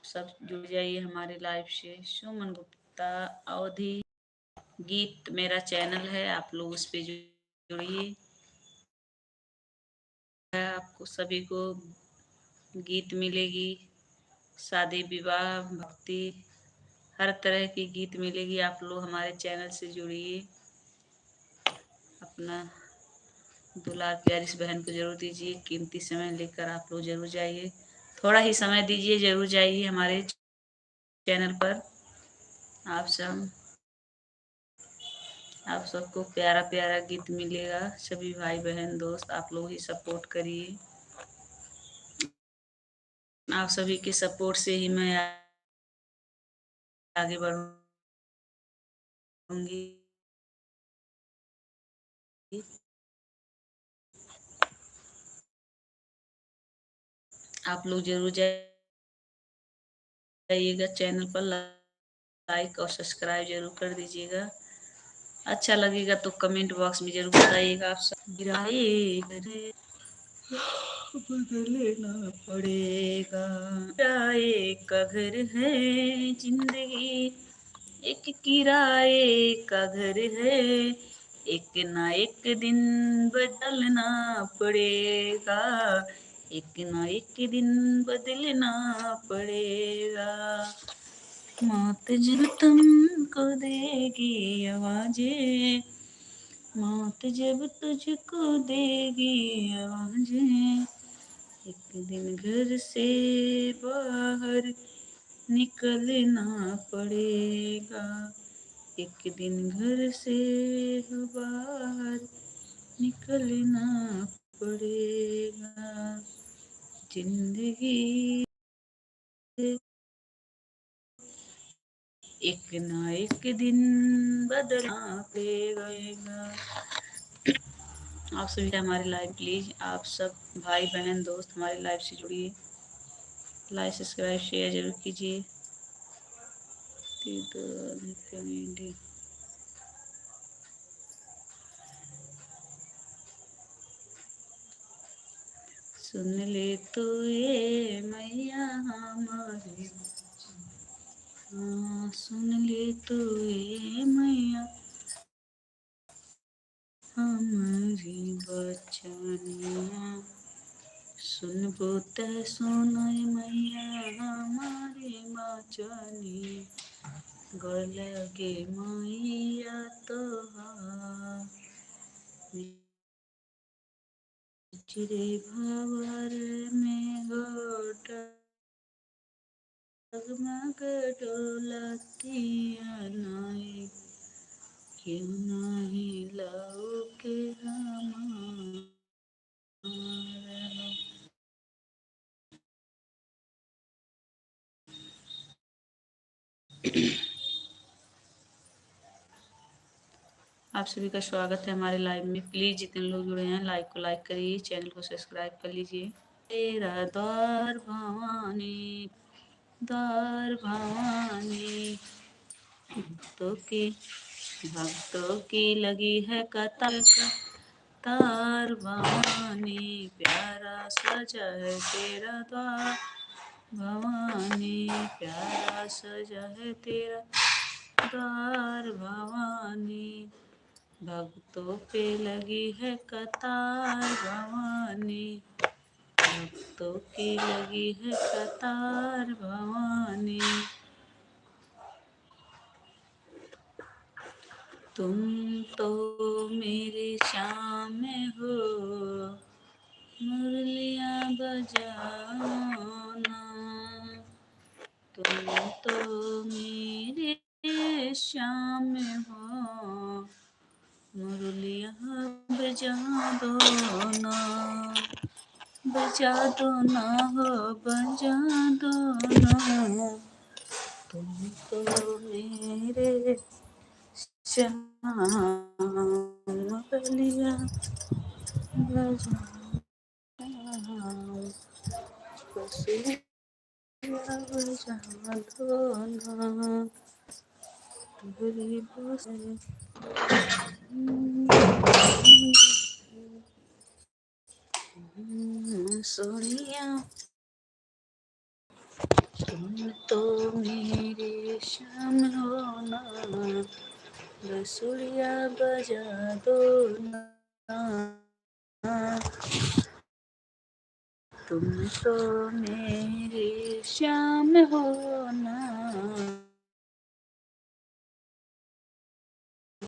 सब जुड़ जाइए हमारे लाइव से। सुमन गुप्ता अवधि गीत मेरा चैनल है, आप लोग उस पे जुड़िए। आपको सभी को गीत मिलेगी, शादी विवाह भक्ति हर तरह की गीत मिलेगी। आप लोग हमारे चैनल से जुड़िए। अपना दुलार प्यार इस बहन को जरूर दीजिए, कीमती समय लेकर आप लोग जरूर जाइए। थोड़ा ही समय दीजिए, जरूर जाइए हमारे चैनल पर। आप सबको प्यारा प्यारा गीत मिलेगा। सभी भाई बहन दोस्त आप लोग ही सपोर्ट करिए। आप सभी के सपोर्ट से ही मैं आगे बढ़ूंगी। आप लोग जरूर जाइएगा चैनल पर, लाइक और सब्सक्राइब जरूर कर दीजिएगा। अच्छा लगेगा तो कमेंट बॉक्स में जरूर बताइएगा। आप सब बदलना पड़ेगा, किराए का घर है जिंदगी, एक किराए का घर है, एक ना एक दिन बदलना पड़ेगा, एक ना एक दिन बदलना पड़ेगा। मौत जब तुमको देगी आवाजें, मौत जब तुझको देगी आवाजें, एक दिन घर से बाहर निकलना पड़ेगा, एक दिन घर से बाहर निकलना पड़ेगा। जिंदगी एक ना एक दिन बदलना पड़ेगा। आप सभी हमारे लाइव प्लीज, आप सब भाई बहन दोस्त हमारे लाइव से जुड़िए। लाइक सब्सक्राइब शेयर जरूर कीजिए। सुन ले तो ये मैया हमारी, सुन ले तो ये मैया हमारी बचनिया, सुनबो त सुनय मैया हमारी बचनी, गल गे मैया तोहार, चिरे भवर में गोट जगमग डोलतिया नाई, क्यों नहीं लाओ के हमारा। आप सभी का स्वागत है हमारे लाइव में। प्लीज जितने लोग जुड़े हैं लाइक को लाइक करिए, चैनल को सब्सक्राइब कर लीजिए। तेरा द्वार भवानी, द्वार भवानी, भक्तों की लगी है कतार, तार भवानी, प्यारा सजा है तेरा द्वार भवानी, प्यारा सजा है तेरा द्वार भवानी, भक्तों पे लगी है कतार भवानी, भक्तों की लगी है कतार भवानी। तुम तो मेरे शाम हो, मुरलियाँ बजाना, तुम तो मेरे शाम हो, मुरलियाँ बजा दो ना, बजा दो ना हो, बजा दो ना, तुम तो मेरे श्याम, मुरलियाँ बजा सोनिया तुम तो मेरे श्याम हो ना, बसुरिया बजा दो ना, तुम तो मेरे श्याम हो ना।